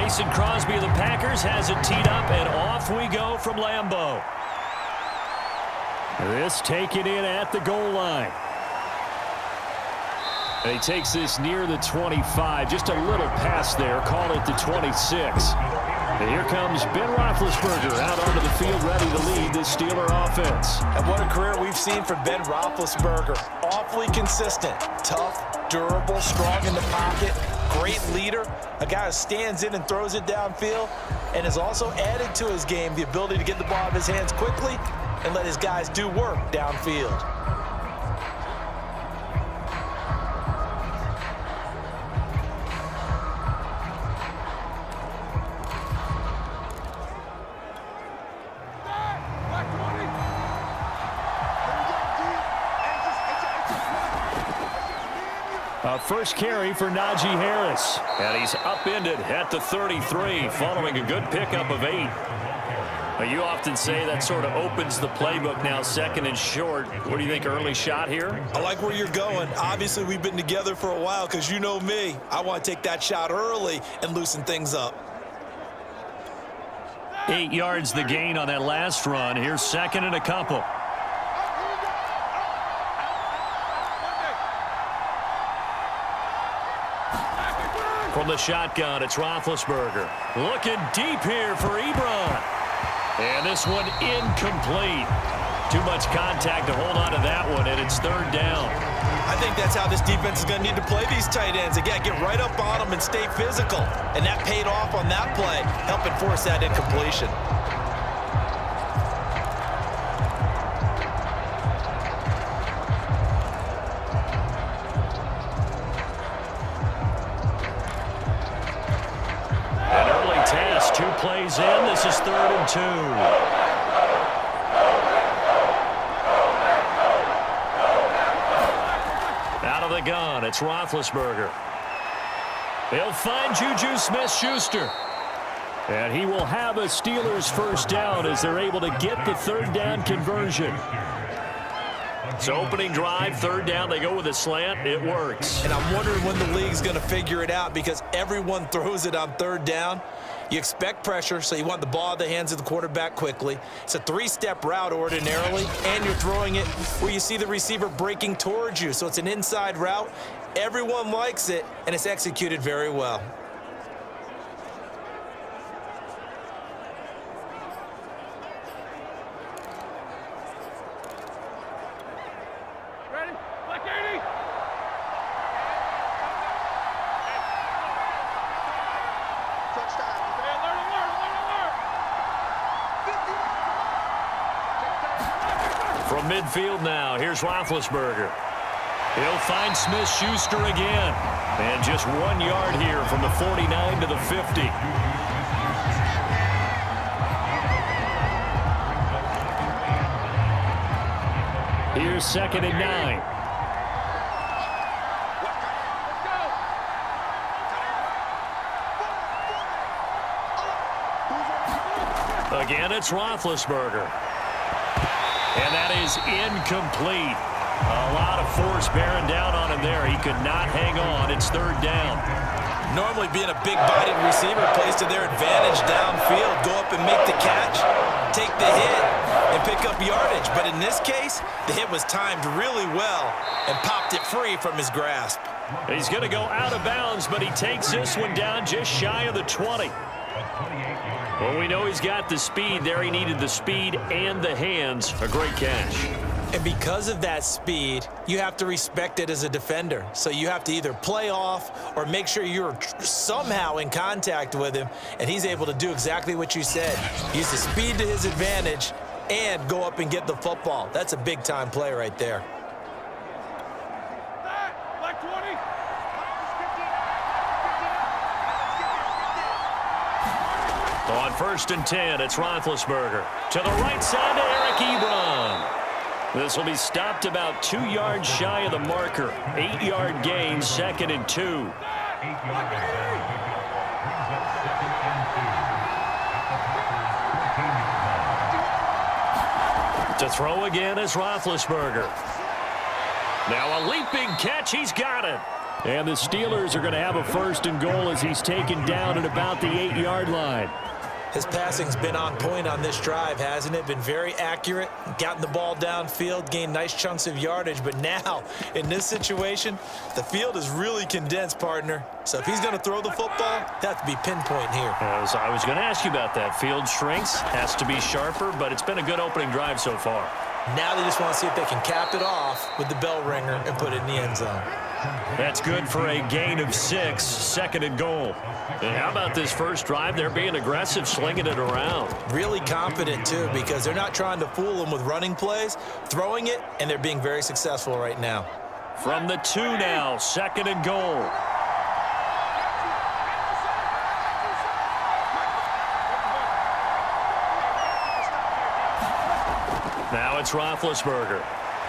Mason Crosby of the Packers has it teed up, and off we go from Lambeau. This taken in at the goal line. And he takes this near the 25. Just a little pass there. Call it the 26. And here comes Ben Roethlisberger out onto the field ready to lead this Steeler offense. And what a career we've seen from Ben Roethlisberger. Awfully consistent, tough, durable, strong in the pocket, great leader, a guy who stands in and throws it downfield, and has also added to his game the ability to get the ball out of his hands quickly and let his guys do work downfield. First carry for Najee Harris. And he's upended at the 33 following a good pickup of 8. You often say that sort of opens the playbook now, second and short. What do you think, early shot here? I like where you're going. Obviously, we've been together for a while because you know me. I want to take that shot early and loosen things up. 8 yards the gain on that last run. Here's second and a couple. From the shotgun, it's Roethlisberger. Looking deep here for Ebron. And this one incomplete. Too much contact to hold on to that one, and it's third down. I think that's how this defense is going to need to play these tight ends. Again, get right up on them and stay physical. And that paid off on that play, helping force that incompletion. Plays in. This is 3rd and 2. Out of the gun, it's Roethlisberger. He'll find Juju Smith-Schuster. And he will have a Steelers first down as they're able to get the third down conversion. So opening drive, third down, they go with a slant. It works. And I'm wondering when the league's going to figure it out because everyone throws it on third down. You expect pressure, so you want the ball in the hands of the quarterback quickly. It's a 3-step route ordinarily, and you're throwing it where you see the receiver breaking towards you. So it's an inside route. Everyone likes it, and it's executed very well. From midfield now, here's Roethlisberger. He'll find Smith-Schuster again. And just 1 yard here from the 49 to the 50. Here's 2nd and 9. Again, it's Roethlisberger. And that is incomplete. A lot of force bearing down on him there. He could not hang on. It's third down. Normally being a big-bodied receiver plays to their advantage downfield. Go up and make the catch, take the hit, and pick up yardage. But in this case, the hit was timed really well and popped it free from his grasp. He's going to go out of bounds, but he takes this one down just shy of the 20. Well, we know he's got the speed there. He needed the speed and the hands. A great catch. And because of that speed, you have to respect it as a defender. So you have to either play off or make sure you're somehow in contact with him, and he's able to do exactly what you said. Use the speed to his advantage and go up and get the football. That's a big-time play right there. On 1st and 10, it's Roethlisberger. To the right side to Eric Ebron. This will be stopped about 2 yards shy of the marker. 8-yard gain, 2nd and 2. To throw again is Roethlisberger. Now a leaping catch. He's got it. And the Steelers are going to have a 1st and goal as he's taken down at about the 8-yard line. His passing's been on point on this drive, hasn't it? Been very accurate, gotten the ball downfield, gained nice chunks of yardage. But now, in this situation, the field is really condensed, partner. So if he's going to throw the football, he'll have to be pinpoint here. I was going to ask you about that. Field shrinks, has to be sharper, but it's been a good opening drive so far. Now they just want to see if they can cap it off with the bell ringer and put it in the end zone. That's good for a gain of 6, 2nd and goal. And how about this first drive? They're being aggressive, slinging it around. Really confident, too, because they're not trying to fool them with running plays, throwing it, and they're being very successful right now. From the 2 now, 2nd and goal. Now it's Roethlisberger.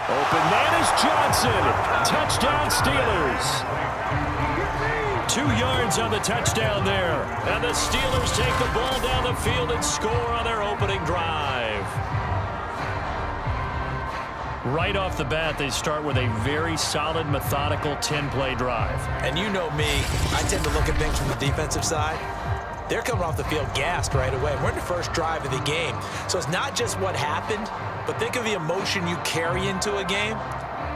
Open man is Johnson. Touchdown Steelers. 2 yards on the touchdown there. And the Steelers take the ball down the field and score on their opening drive. Right off the bat, they start with a very solid, methodical 10-play drive. And you know me, I tend to look at things from the defensive side. They're coming off the field gassed right away. We're in the first drive of the game. So it's not just what happened, but think of the emotion you carry into a game,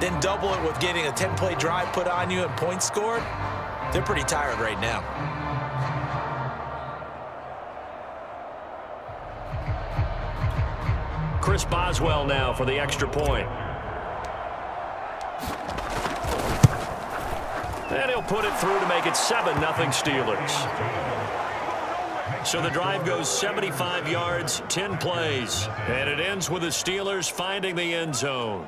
then double it with getting a 10-play drive put on you and points scored. They're pretty tired right now. Chris Boswell now for the extra point. And he'll put it through to make it 7-0 Steelers. So the drive goes 75 yards, 10 plays. And it ends with the Steelers finding the end zone.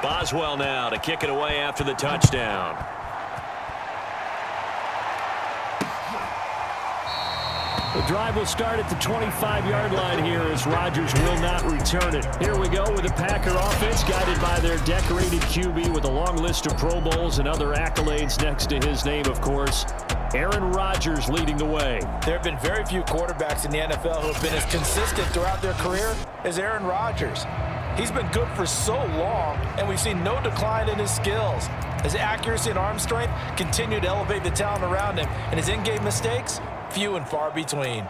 Boswell now to kick it away after the touchdown. The drive will start at the 25-yard line here as Rodgers will not return it. Here we go with the Packer offense guided by their decorated QB with a long list of Pro Bowls and other accolades next to his name, of course. Aaron Rodgers leading the way. There have been very few quarterbacks in the NFL who have been as consistent throughout their career as Aaron Rodgers. He's been good for so long, and we've seen no decline in his skills. His accuracy and arm strength continue to elevate the talent around him, and his in-game mistakes, few and far between.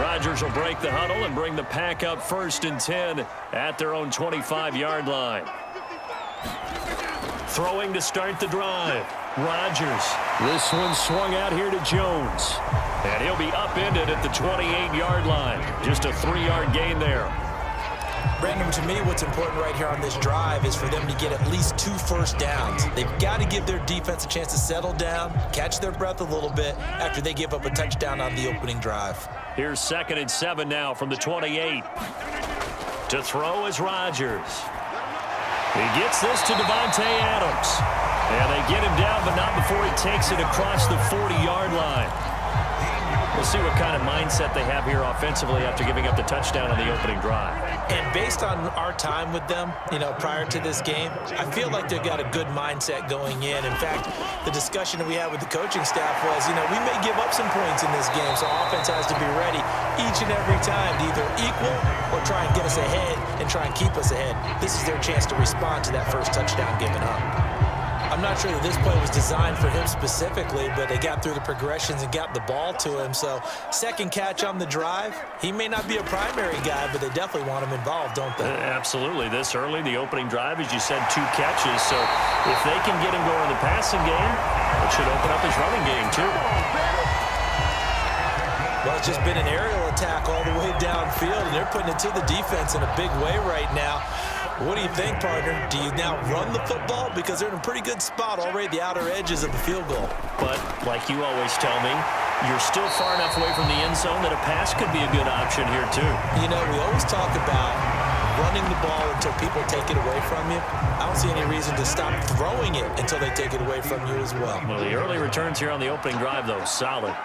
Rodgers will break the huddle and bring the Pack up 1st and 10 at their own 25-yard line. Throwing to start the drive. Rodgers. This one swung out here to Jones. And he'll be upended at the 28-yard line. Just a 3-yard gain there. Brandon, to me, what's important right here on this drive is for them to get at least 2 first downs. They've got to give their defense a chance to settle down, catch their breath a little bit after they give up a touchdown on the opening drive. Here's 2nd and 7 now from the 28. To throw is Rodgers. He gets this to Devontae Adams. And they get him down, but not before he takes it across the 40-yard line. We'll see what kind of mindset they have here offensively after giving up the touchdown on the opening drive. And based on our time with them, prior to this game, I feel like they've got a good mindset going in. In fact, the discussion that we had with the coaching staff was, we may give up some points in this game, so offense has to be ready each and every time to either equal or try and get us ahead and try and keep us ahead. This is their chance to respond to that first touchdown given up. I'm not sure that this play was designed for him specifically, but they got through the progressions and got the ball to him. So, second catch on the drive. He may not be a primary guy, but they definitely want him involved, don't they? Absolutely. This early, the opening drive, as you said, 2 catches. So, if they can get him going in the passing game, it should open up his running game, too. Well, it's just been an aerial attack all the way downfield, and they're putting it to the defense in a big way right now. What do you think, partner? Do you now run the football? Because they're in a pretty good spot already at the outer edges of the field goal. But, like you always tell me, you're still far enough away from the end zone that a pass could be a good option here, too. We always talk about running the ball until people take it away from you. I don't see any reason to stop throwing it until they take it away from you as well. Well, the early returns here on the opening drive, though, solid.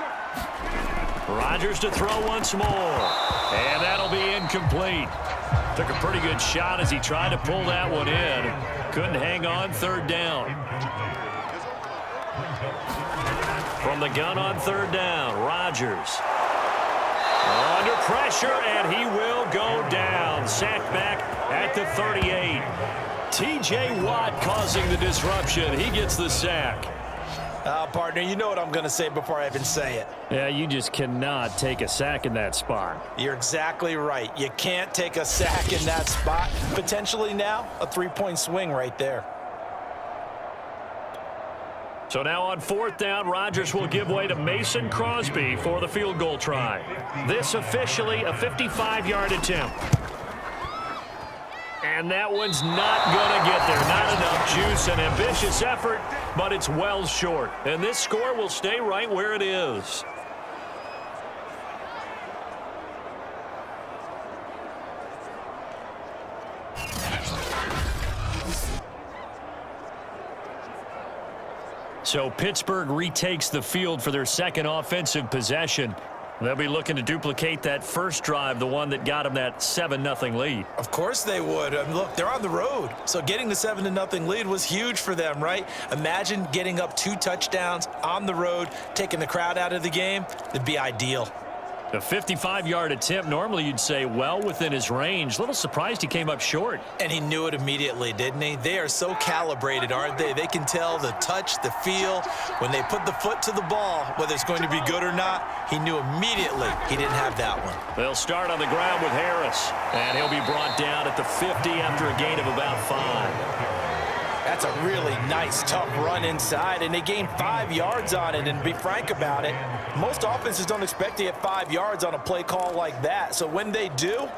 Rodgers to throw once more. And that'll be incomplete. Took a pretty good shot as he tried to pull that one in. Couldn't hang on, 3rd down. From the gun on third down, Rodgers. Under pressure, and he will go down. Sacked back at the 38. T.J. Watt causing the disruption. He gets the sack. Partner, you know what I'm going to say before I even say it. Yeah, you just cannot take a sack in that spot. You're exactly right. You can't take a sack in that spot. Potentially now, a 3-point swing right there. So now on fourth down, Rodgers will give way to Mason Crosby for the field goal try. This officially a 55-yard attempt. And that one's not going to get there. Not enough juice. An ambitious effort, but it's well short. And this score will stay right where it is. So Pittsburgh retakes the field for their second offensive possession. They'll be looking to duplicate that first drive, the one that got them that 7-0 lead. Of course they would. Look, they're on the road. So getting the 7-0 lead was huge for them, right? Imagine getting up 2 touchdowns on the road, taking the crowd out of the game. It'd be ideal. A 55-yard attempt, normally you'd say well within his range. A little surprised he came up short. And he knew it immediately, didn't he? They are so calibrated, aren't they? They can tell the touch, the feel. When they put the foot to the ball, whether it's going to be good or not, he knew immediately he didn't have that one. They'll start on the ground with Harris. And he'll be brought down at the 50 after a gain of about 5. That's a really nice, tough run inside, and they gained 5 yards on it. And to be frank about it, most offenses don't expect to get 5 yards on a play call like that. So when they do,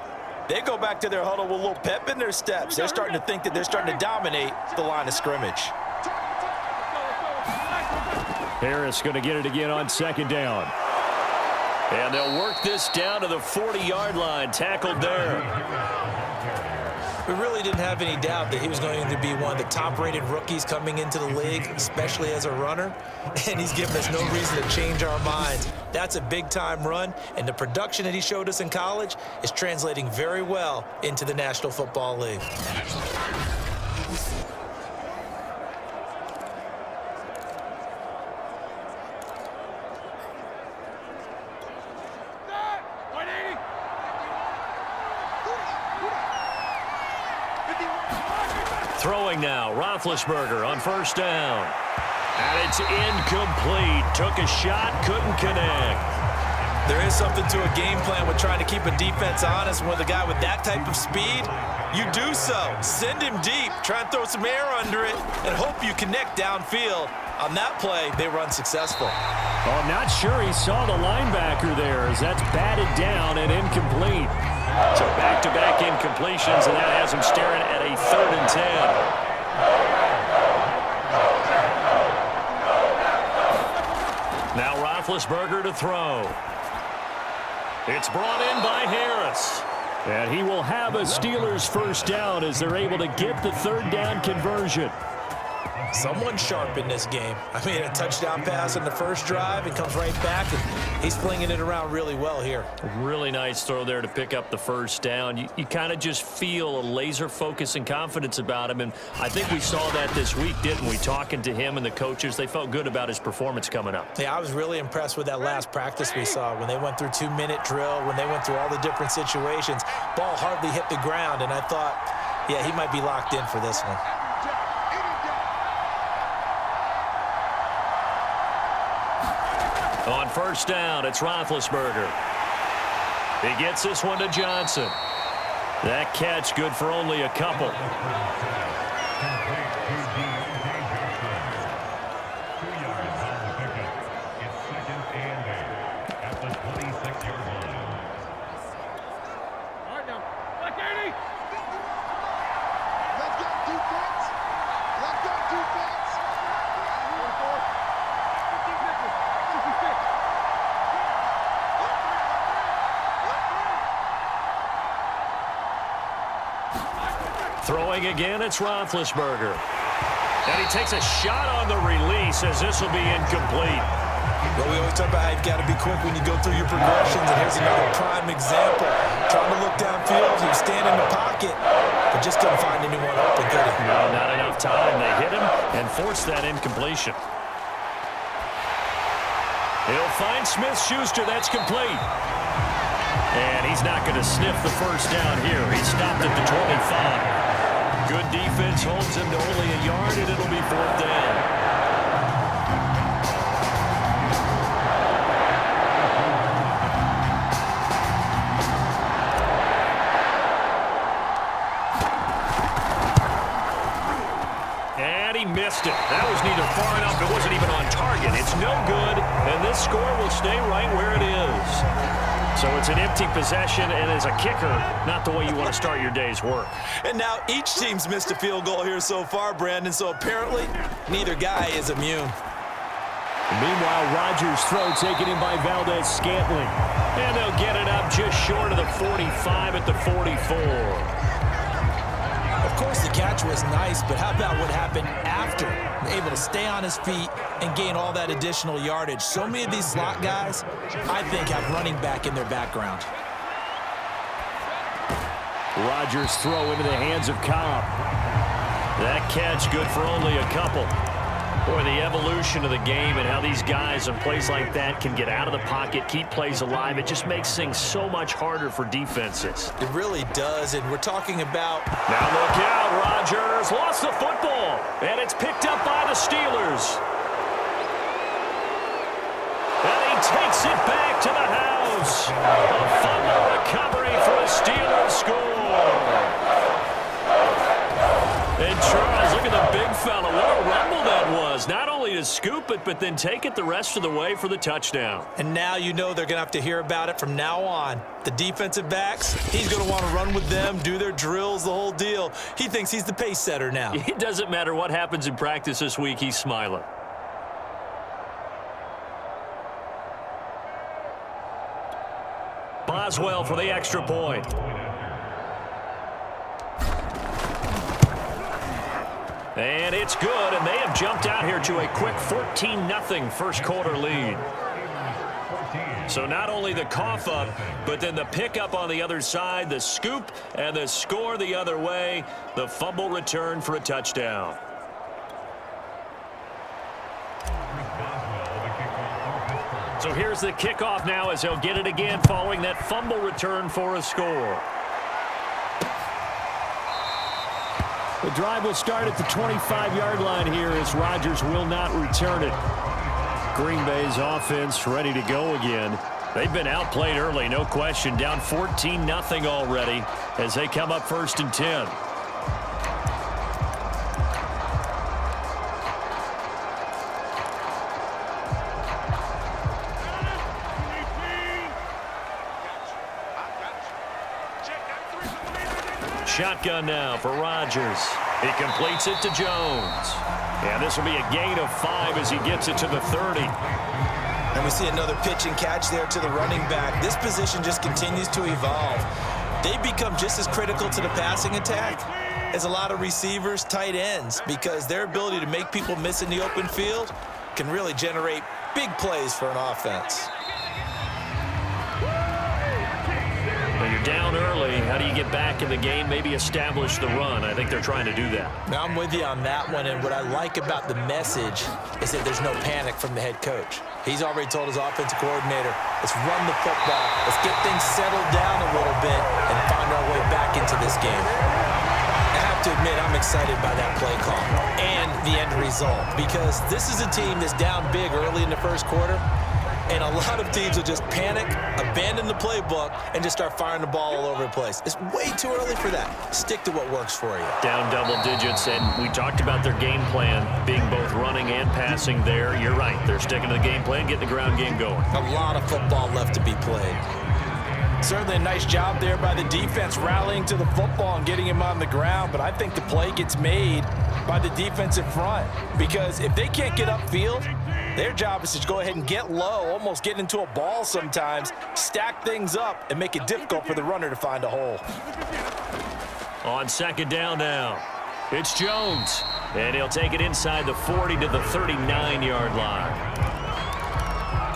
they go back to their huddle with a little pep in their steps. They're starting to think that they're starting to dominate the line of scrimmage. Harris going to get it again on second down. And they'll work this down to the 40-yard line, tackled there. We really didn't have any doubt that he was going to be one of the top-rated rookies coming into the league, especially as a runner. And he's given us no reason to change our minds. That's a big-time run, and the production that he showed us in college is translating very well into the National Football League. Throwing now, Roethlisberger on first down. And it's incomplete. Took a shot, couldn't connect. There is something to a game plan with trying to keep a defense honest. With a guy with that type of speed, you do so. Send him deep, try and throw some air under it, and hope you connect downfield. On that play, they were unsuccessful. Oh, I'm not sure he saw the linebacker there as that's batted down and incomplete. So back-to-back incompletions, and that has him staring at a 3rd and 10. Now Roethlisberger to throw. It's brought in by Harris. And he will have a Steelers first down as they're able to get the 3rd down conversion. Someone sharp in this game. I mean, a touchdown pass on the first drive and comes right back, and he's flinging it around really well here. Really nice throw there to pick up the first down. You kind of just feel a laser focus and confidence about him, and I think we saw that this week, didn't we? Talking to him and the coaches, they felt good about his performance coming up. Yeah, I was really impressed with that last practice we saw when they went through 2-minute drill, when they went through all the different situations. Ball hardly hit the ground, and I thought, yeah, he might be locked in for this one. On first down, it's Roethlisberger. He gets this one to Johnson. That catch good for only a couple. Throwing again, it's Roethlisberger. And he takes a shot on the release as this will be incomplete. Well, we always talk about how you've got to be quick when you go through your progressions, and here's another prime example. Trying to look downfield, he was standing in the pocket, but just couldn't find anyone open, could he? No, not enough time. They hit him and forced that incompletion. He'll find Smith-Schuster. That's complete. And he's not going to sniff the first down here. He stopped at the 25. Good defense holds him to only a yard, and it'll be fourth down. Missed it. That was neither far enough. It wasn't even on target. It's no good, and this score will stay right where it is. So it's an empty possession, and as a kicker, not the way you want to start your day's work. And now each team's missed a field goal here so far, Brandon, so apparently neither guy is immune. Meanwhile, Rodgers' throw taken in by Valdez-Scantling. And they'll get it up just short of the 45 at the 44. Of course, the catch was nice, but how about what happened after? Able to stay on his feet and gain all that additional yardage. So many of these slot guys, I think, have running back in their background. Rodgers' throw into the hands of Cobb. That catch good for only a couple. Boy, the evolution of the game and how these guys in plays like that can get out of the pocket, keep plays alive, it just makes things so much harder for defenses. It really does, and we're talking about... Now look out, Rodgers lost the football, and it's picked up by the Steelers. And he takes it back to the house. A fumble recovery for a Steelers score. And Charles, look at the big fella. What a rumble that was. Not only to scoop it, but then take it the rest of the way for the touchdown. And now you know they're going to have to hear about it from now on. The defensive backs, he's going to want to run with them, do their drills, the whole deal. He thinks he's the pace setter now. It doesn't matter what happens in practice this week. He's smiling. Boswell for the extra point. And it's good, and they have jumped out here to a quick 14-0 first quarter lead. So not only the cough up, but then the pickup on the other side, the scoop, and the score the other way, the fumble return for a touchdown. So here's the kickoff now as he'll get it again following that fumble return for a score. The drive will start at the 25-yard line here as Rodgers will not return it. Green Bay's offense ready to go again. They've been outplayed early, no question. Down 14-0 already as they come up 1st and 10. Shotgun now for Rodgers. He completes it to Jones. And this will be a gain of 5 as he gets it to the 30. And we see another pitch and catch there to the running back. This position just continues to evolve. They become just as critical to the passing attack as a lot of receivers, tight ends, because their ability to make people miss in the open field can really generate big plays for an offense. When you're down early, how do you get back in the game, maybe establish the run? I think they're trying to do that. Now, I'm with you on that one, and what I like about the message is that there's no panic from the head coach. He's already told his offensive coordinator, let's run the football, let's get things settled down a little bit and find our way back into this game. I have to admit, I'm excited by that play call and the end result, because this is a team that's down big early in the first quarter. And a lot of teams will just panic, abandon the playbook, and just start firing the ball all over the place. It's way too early for that. Stick to what works for you. Down double digits, and we talked about their game plan being both running and passing there. You're right. They're sticking to the game plan, getting the ground game going. A lot of football left to be played. Certainly a nice job there by the defense rallying to the football and getting him on the ground, but I think the play gets made by the defensive front, because if they can't get upfield, their job is to go ahead and get low, almost get into a ball sometimes, stack things up, and make it difficult for the runner to find a hole. On 2nd down now, it's Jones, and he'll take it inside the 40 to the 39-yard line.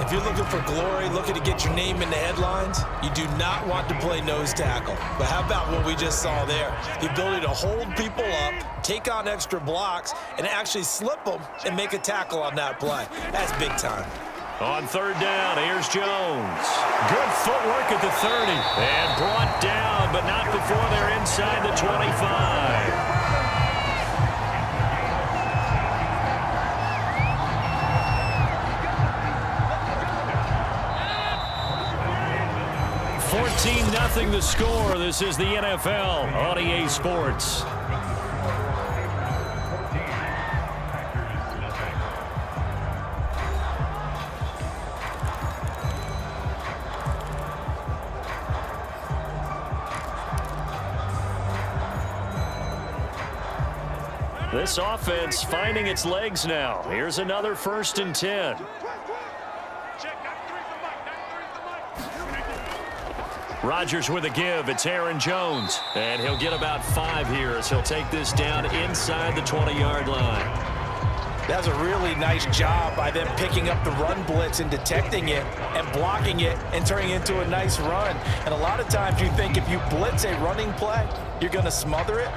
If you're looking for glory, looking to get your name in the headlines, you do not want to play nose tackle. But how about what we just saw there? The ability to hold people up, take on extra blocks, and actually slip them and make a tackle on that play. That's big time. On third down, here's Jones. Good footwork at the 30. And brought down, but not before they're inside the 25. 14-0 the score. This is the NFL on EA Sports. This offense finding its legs now. Here's another 1st and 10. Rodgers with a give. It's Aaron Jones. And he'll get about 5 here as he'll take this down inside the 20-yard line. That's a really nice job by them picking up the run blitz and detecting it and blocking it and turning it into a nice run. And a lot of times you think if you blitz a running play, you're going to smother it.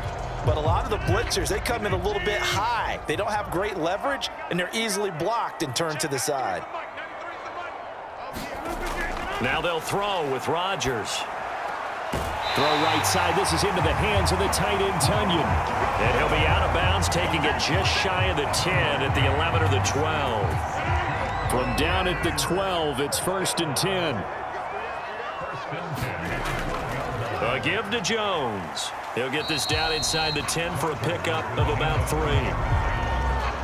But a lot of the blitzers, they come in a little bit high. They don't have great leverage, and they're easily blocked and turned to the side. Now they'll throw with Rodgers. Throw right side. This is into the hands of the tight end, Tunyon. And he'll be out of bounds, taking it just shy of the 10 at the 11 or the 12. From down at the 12, it's 1st and 10. A give to Jones. He'll get this down inside the 10 for a pickup of about 3.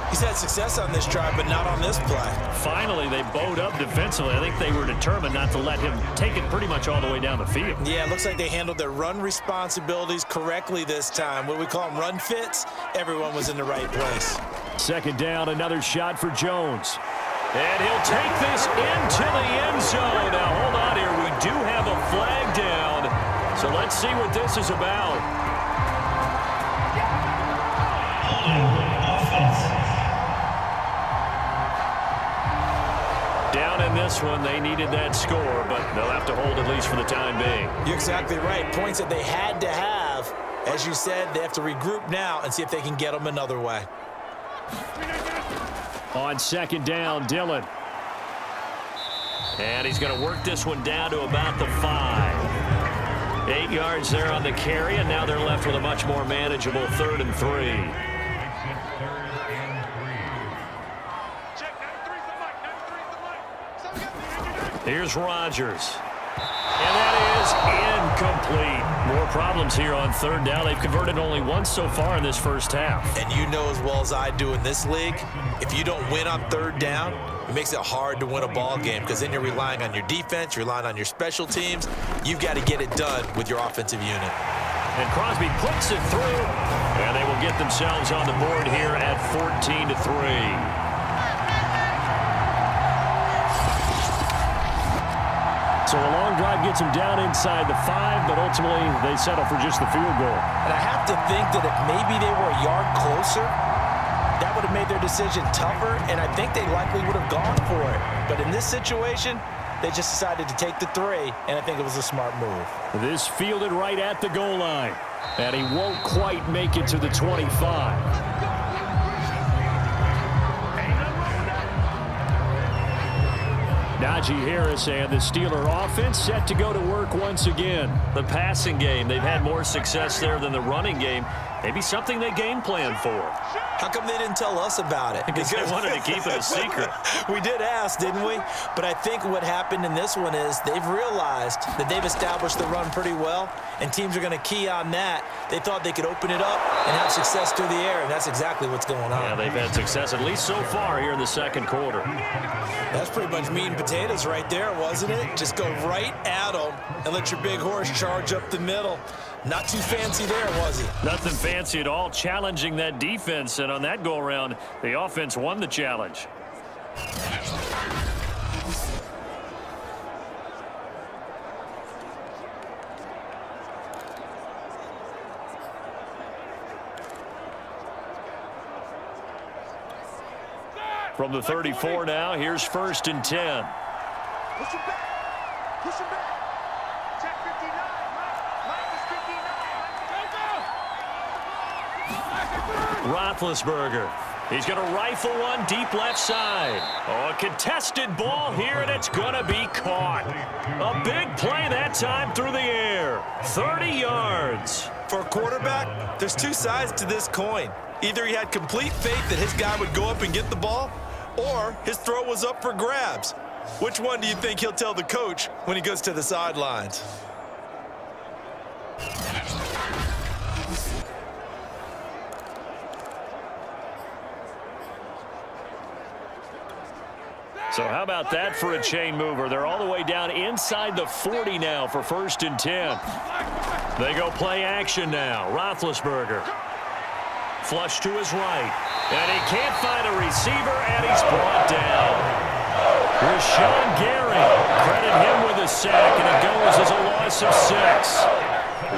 He's had success on this drive, but not on this play. Finally, they bowed up defensively. I think they were determined not to let him take it pretty much all the way down the field. Yeah, it looks like they handled their run responsibilities correctly this time. What we call them run fits, everyone was in the right place. 2nd down, another shot for Jones. And he'll take this into the end zone. Now, hold on here. We do have a flag down. So let's see what this is about. Down in this one, they needed that score, but they'll have to hold at least for the time being. You're exactly right. Points that they had to have. As you said, they have to regroup now and see if they can get them another way. On 2nd down, Dillon. And he's going to work this one down to about the 5. 8 yards there on the carry, and now they're left with a much more manageable 3rd and 3. Here's Rodgers. And that is incomplete. More problems here on 3rd down. They've converted only once so far in this first half. And you know as well as I do in this league, if you don't win on 3rd down, it makes it hard to win a ball game because then you're relying on your defense, you're relying on your special teams. You've got to get it done with your offensive unit. And Crosby puts it through, and they will get themselves on the board here at 14-3. So a long drive gets them down inside the 5, but ultimately they settle for just the field goal. And I have to think that if maybe they were a yard closer, that would have made their decision tougher, and I think they likely would have gone for it. But in this situation, they just decided to take the 3, and I think it was a smart move. This fielded right at the goal line, and he won't quite make it to the 25. Najee Harris and the Steeler offense set to go to work once again. The passing game, they've had more success there than the running game. Maybe something they game plan for. How come they didn't tell us about it? Because they wanted to keep it a secret. We did ask, didn't we? But I think what happened in this one is they've realized that they've established the run pretty well, and teams are going to key on that. They thought they could open it up and have success through the air, and that's exactly what's going on. Yeah, they've had success at least so far here in the 2nd quarter. That's pretty much meat and potatoes right there, wasn't it? Just go right at them and let your big horse charge up the middle. Not too fancy there, was he? Nothing fancy at all, challenging that defense, and on that go-around, the offense won the challenge. From the 34 now, here's 1st and 10. Push him back. Push him back. Check 59. Mike is 59. Go, go. Roethlisberger. He's going to rifle one deep left side. Oh, a contested ball here, and it's going to be caught. A big play that time through the air. 30 yards. For a quarterback, there's two sides to this coin. Either he had complete faith that his guy would go up and get the ball, or his throw was up for grabs. Which one do you think he'll tell the coach when he goes to the sidelines? So how about that for a chain mover? They're all the way down inside the 40 now for 1st and 10. They go play action now. Roethlisberger. Flush to his right. And he can't find a receiver, and he's brought down. Rashawn Gary. Credit him with a sack, and it goes as a loss of 6.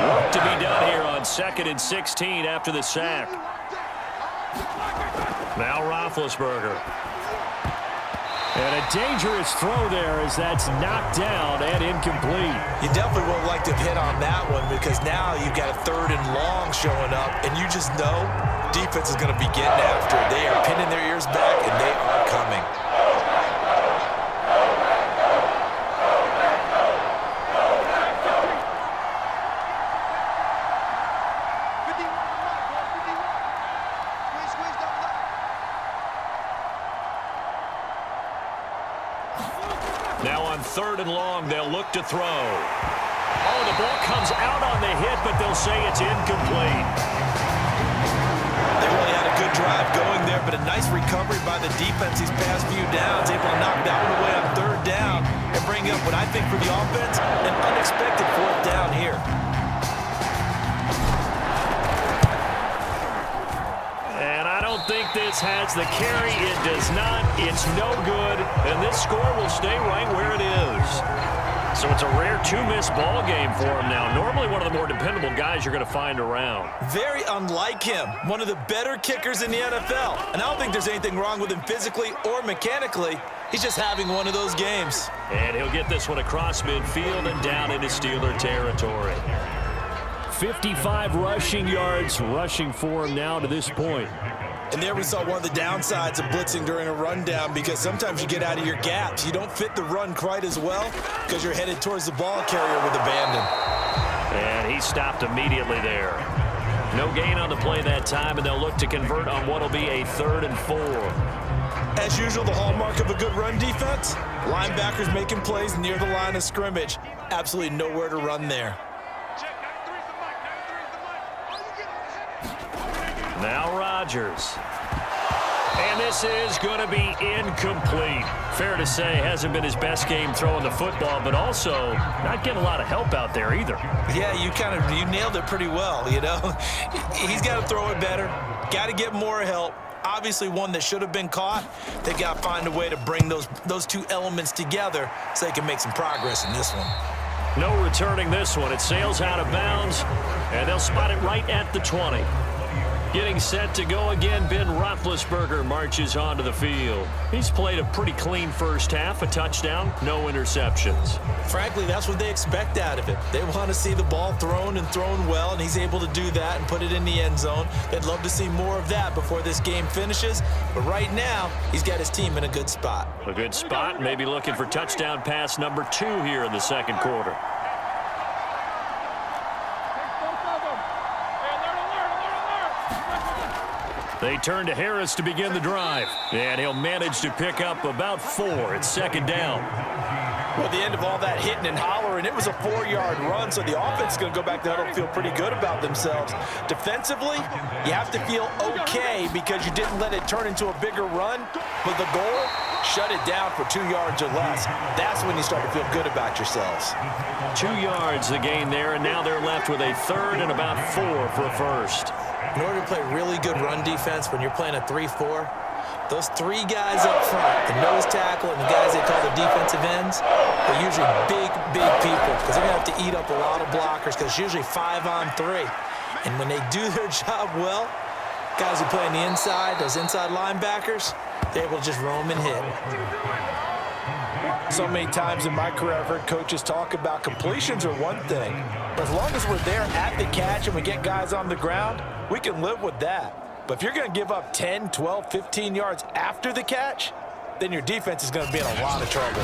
Work to be done here on 2nd and 16 after the sack. Now Roethlisberger. And a dangerous throw there as that's knocked down and incomplete. You definitely would have liked to have hit on that one because now you've got a 3rd and long showing up, and you just know defense is going to be getting after it. They are pinning their ears back, and they are coming. Now on 3rd and long, they'll look to throw. Oh, the ball comes out on the hit, but they'll say it's incomplete. They really had a good drive going there, but a nice recovery by the defense these past few downs, able to knock that one away on 3rd down and bring up what I think for the offense, an unexpected 4th down here. And I don't think this has the carry. It does not. It's no good. And this score will stay right where it is. So it's a rare 2-miss ball game for him now. Normally one of the more dependable guys you're going to find around. Very unlike him. One of the better kickers in the NFL. And I don't think there's anything wrong with him physically or mechanically. He's just having one of those games. And he'll get this one across midfield and down into Steeler territory. 55 rushing yards rushing for him now to this point. And there we saw one of the downsides of blitzing during a rundown because sometimes you get out of your gaps. You don't fit the run quite as well because you're headed towards the ball carrier with abandon. And he stopped immediately there. No gain on the play that time, and they'll look to convert on what will be a 3rd and 4. As usual, the hallmark of a good run defense, linebackers making plays near the line of scrimmage. Absolutely nowhere to run there. Now Rodgers. And this is going to be incomplete. Fair to say, hasn't been his best game throwing the football, but also not getting a lot of help out there either. Yeah, you nailed it pretty well, you know. He's got to throw it better. Got to get more help. Obviously one that should have been caught. They got to find a way to bring those two elements together so they can make some progress in this one. No returning this one. It sails out of bounds, and they'll spot it right at the 20. Getting set to go again, Ben Roethlisberger marches onto the field. He's played a pretty clean first half, a touchdown, no interceptions. Frankly, that's what they expect out of it. They want to see the ball thrown and thrown well, and he's able to do that and put it in the end zone. They'd love to see more of that before this game finishes, but right now, he's got his team in a good spot. A good spot, maybe looking for touchdown pass number 2 here in the 2nd quarter. They turn to Harris to begin the drive, and he'll manage to pick up about 4. It's 2nd down. Well, at the end of all that hitting and hollering, it was a 4-yard run, so the offense is going to go back down and feel pretty good about themselves. Defensively, you have to feel okay because you didn't let it turn into a bigger run, but the goal, shut it down for 2 yards or less. That's when you start to feel good about yourselves. 2 yards the gain there, and now they're left with a 3rd and about 4 for a first. In order to play really good run defense when you're playing a 3-4, those 3 guys up front, the nose tackle and the guys they call the defensive ends, are usually big people because they're going to have to eat up a lot of blockers because it's usually 5-on-3. And when they do their job well, guys who play on the inside, those inside linebackers, they're able to just roam and hit. So many times in my career, I've heard coaches talk about completions are one thing, but as long as we're there at the catch and we get guys on the ground, we can live with that. But if you're going to give up 10, 12, 15 yards after the catch, then your defense is going to be in a lot of trouble.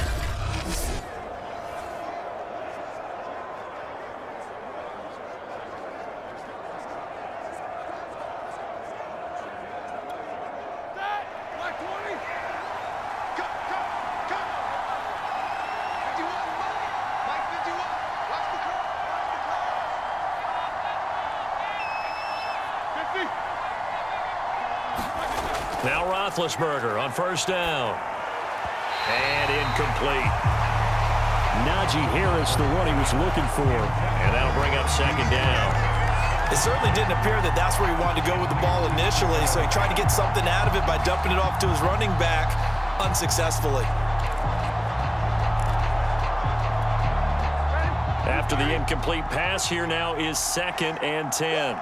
Now Roethlisberger on first down. And incomplete. Najee Harris, the one he was looking for. And that'll bring up second down. It certainly didn't appear that that's where he wanted to go with the ball initially, so he tried to get something out of it by dumping it off to his running back unsuccessfully. After the incomplete pass, here now is 2nd and 10.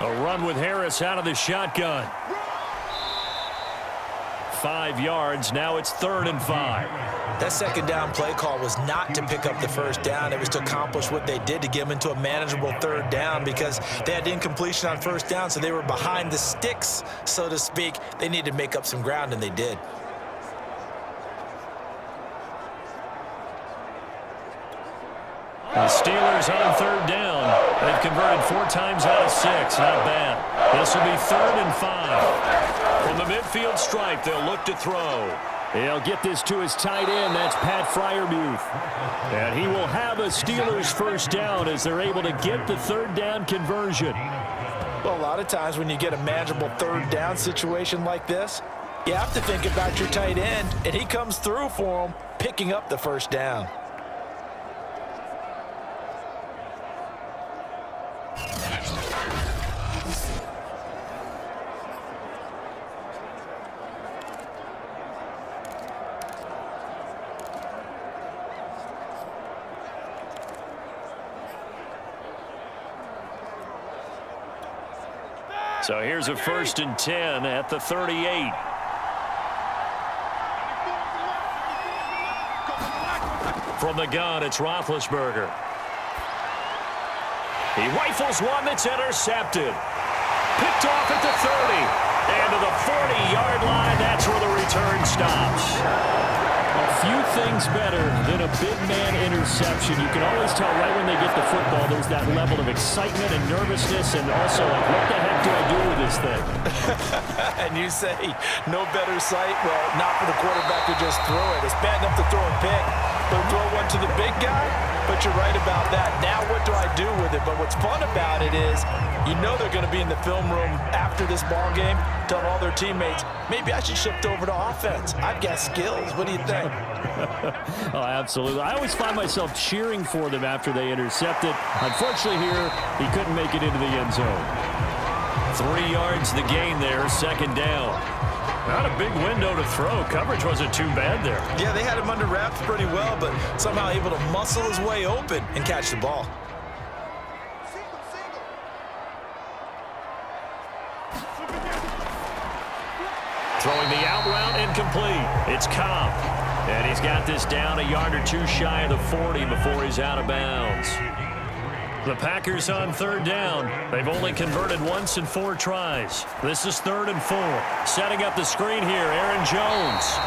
A run with Harris out of the shotgun. 5 yards. Now it's 3rd and 5. That second down play call was not to pick up the first down. It was to accomplish what they did, to get them into a manageable 3rd down, because they had incompletion on first down, so they were behind the sticks, so to speak. They needed to make up some ground, and they did. The Steelers on 3rd down. They've converted 4 times out of 6. Not bad. This will be 3rd and 5. From the midfield stripe, they'll look to throw. He'll get this to his tight end. That's Pat Freiermuth. And he will have a Steelers first down as they're able to get the 3rd down conversion. Well, a lot of times when you get a manageable 3rd down situation like this, you have to think about your tight end, and he comes through for him, picking up the first down. So here's a 1st and 10 at the 38. From the gun, it's Roethlisberger. He rifles one that's intercepted. Picked off at the 30. And to the 40-yard line, that's where the return stops. A few things better than a big man interception. You can always tell right when they get the football, there's that level of excitement and nervousness, and also like, what the heck do I do with this thing? And you say, no better sight? Well, not for the quarterback to just throw it. It's bad enough to throw a pick, but throw one to the big guy? But you're right about that. Now what do I do with it? But what's fun about it is, you know they're going to be in the film room after this ball game, telling all their teammates, maybe I should shift over to offense. I've got skills. What do you think? Oh, absolutely. I always find myself cheering for them after they intercept it. Unfortunately here, he couldn't make it into the end zone. 3 yards the gain there, 2nd down. Not a big window to throw. Coverage wasn't too bad there. Yeah, they had him under wraps pretty well, but somehow able to muscle his way open and catch the ball. Throwing the out route, incomplete. It's Cobb. And he's got this down a yard or 2 shy of the 40 before he's out of bounds. The Packers on 3rd down. They've only converted once in 4 tries. This is 3rd and 4. Setting up the screen here, Aaron Jones.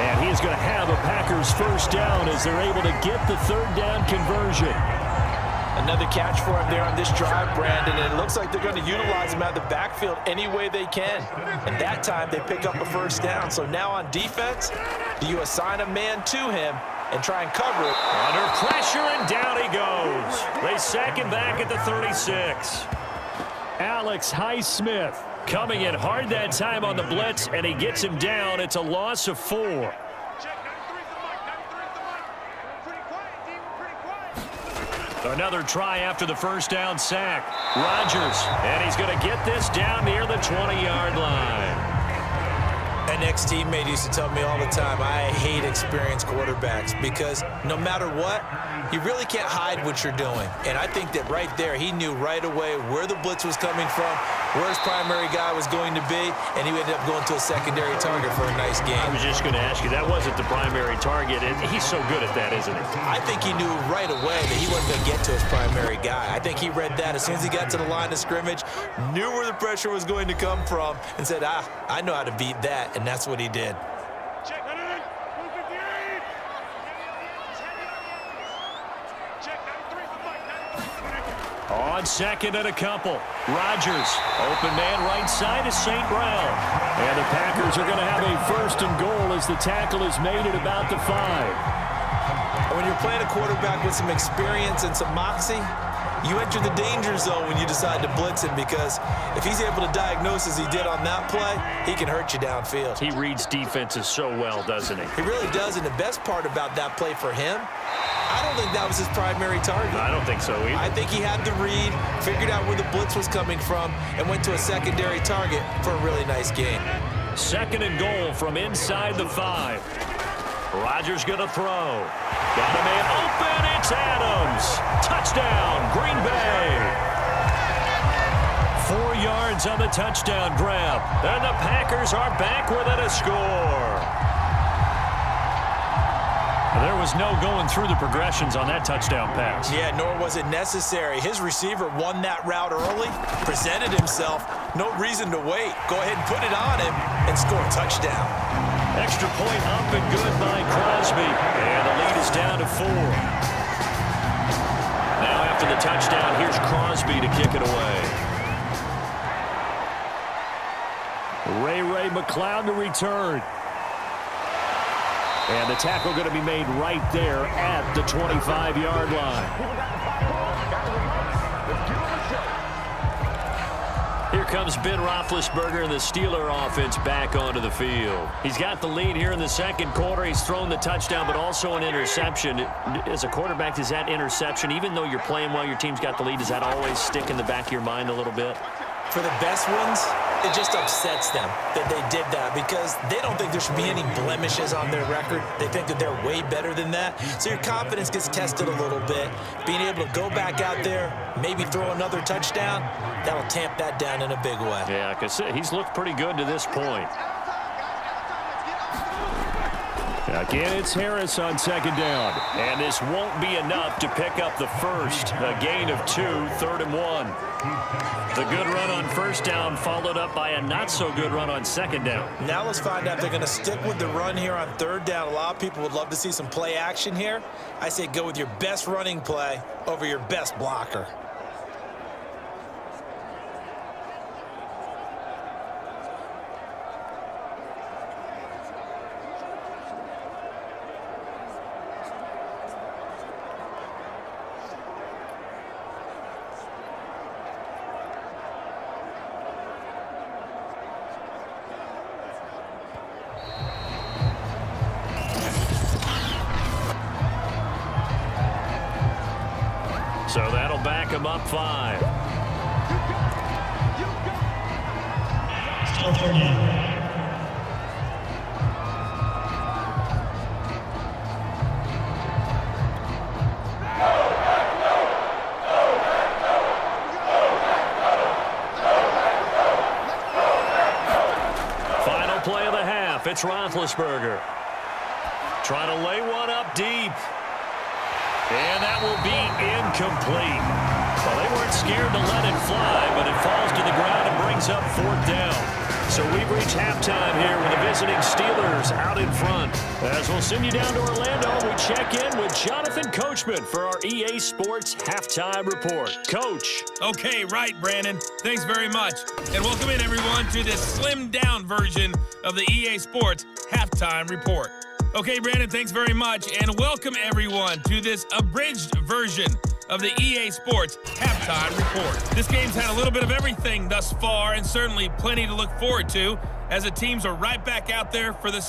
And he's going to have a Packers first down as they're able to get the 3rd down conversion. Another catch for him there on this drive, Brandon, and it looks like they're going to utilize him out of the backfield any way they can. And that time they pick up a first down. So now on defense, do you assign a man to him and try and cover it? Under pressure, and down he goes. They sack him back at the 36. Alex Highsmith coming in hard that time on the blitz, and he gets him down. It's a loss of 4. Another try after the first down sack. Rodgers, and he's going to get this down near the 20-yard line. An ex-teammate used to tell me all the time, I hate experienced quarterbacks because no matter what, you really can't hide what you're doing. And I think that right there, he knew right away where the blitz was coming from, where his primary guy was going to be, and he ended up going to a secondary target for a nice game. I was just going to ask you, that wasn't the primary target. He's so good at that, isn't he? I think he knew right away that he wasn't going to get to his primary guy. I think he read that as soon as he got to the line of scrimmage, knew where the pressure was going to come from, and said, I know how to beat that, and that's what he did. Check 158. Check 93 for Mike. 93. On second and a couple. Rodgers, open man right side is St. Brown. And the Packers are going to have a first and goal as the tackle is made at about the 5. When you're playing a quarterback with some experience and some moxie, you enter the danger zone when you decide to blitz him, because if he's able to diagnose as he did on that play, he can hurt you downfield. He reads defenses so well, doesn't he? He really does, and the best part about that play for him, I don't think that was his primary target. I don't think so either. I think he had the read, figured out where the blitz was coming from, and went to a secondary target for a really nice game. Second and goal from inside the 5. Rodgers going to throw. Got a man open. It's Adams. Touchdown, Green Bay. 4 yards on the touchdown grab. And the Packers are back within a score. There was no going through the progressions on that touchdown pass. Yeah, nor was it necessary. His receiver won that route early, presented himself. No reason to wait. Go ahead and put it on him and score a touchdown. Extra point up and good by Crosby. And the lead is down to 4. Now after the touchdown, here's Crosby to kick it away. Ray McCloud to return. And the tackle going to be made right there at the 25-yard line. Here comes Ben Roethlisberger and the Steeler offense back onto the field. He's got the lead here in the second quarter. He's thrown the touchdown, but also an interception. As a quarterback, does that interception, even though you're playing well, your team's got the lead, does that always stick in the back of your mind a little bit? For the best ones, it just upsets them that they did that, because they don't think there should be any blemishes on their record. They think that they're way better than that. So your confidence gets tested a little bit. Being able to go back out there, maybe throw another touchdown, that'll tamp that down in a big way. Yeah, because he's looked pretty good to this point. Again, it's Harris on second down. And this won't be enough to pick up the first. A gain of 2, 3rd and 1. The good run on first down followed up by a not-so-good run on second down. Now let's find out if they're going to stick with the run here on third down. A lot of people would love to see some play action here. I say go with your best running play over your best blocker. So that'll back him up 5. Still third down. Final play of the half. It's Roethlisberger. Trying to lay one up deep. And that will be incomplete. Well, they weren't scared to let it fly, but it falls to the ground and brings up 4th down. So we've reached halftime here with the visiting Steelers out in front. As we'll send you down to Orlando, we check in with Jonathan Coachman for our EA Sports Halftime Report. Coach. Okay, right, Brandon. Thanks very much. And welcome in, everyone, to this slimmed-down version of the EA Sports Halftime Report. Okay, Brandon, thanks very much, and welcome everyone to this abridged version of the EA Sports Halftime Report. This game's had a little bit of everything thus far, and certainly plenty to look forward to, as the teams are right back out there for the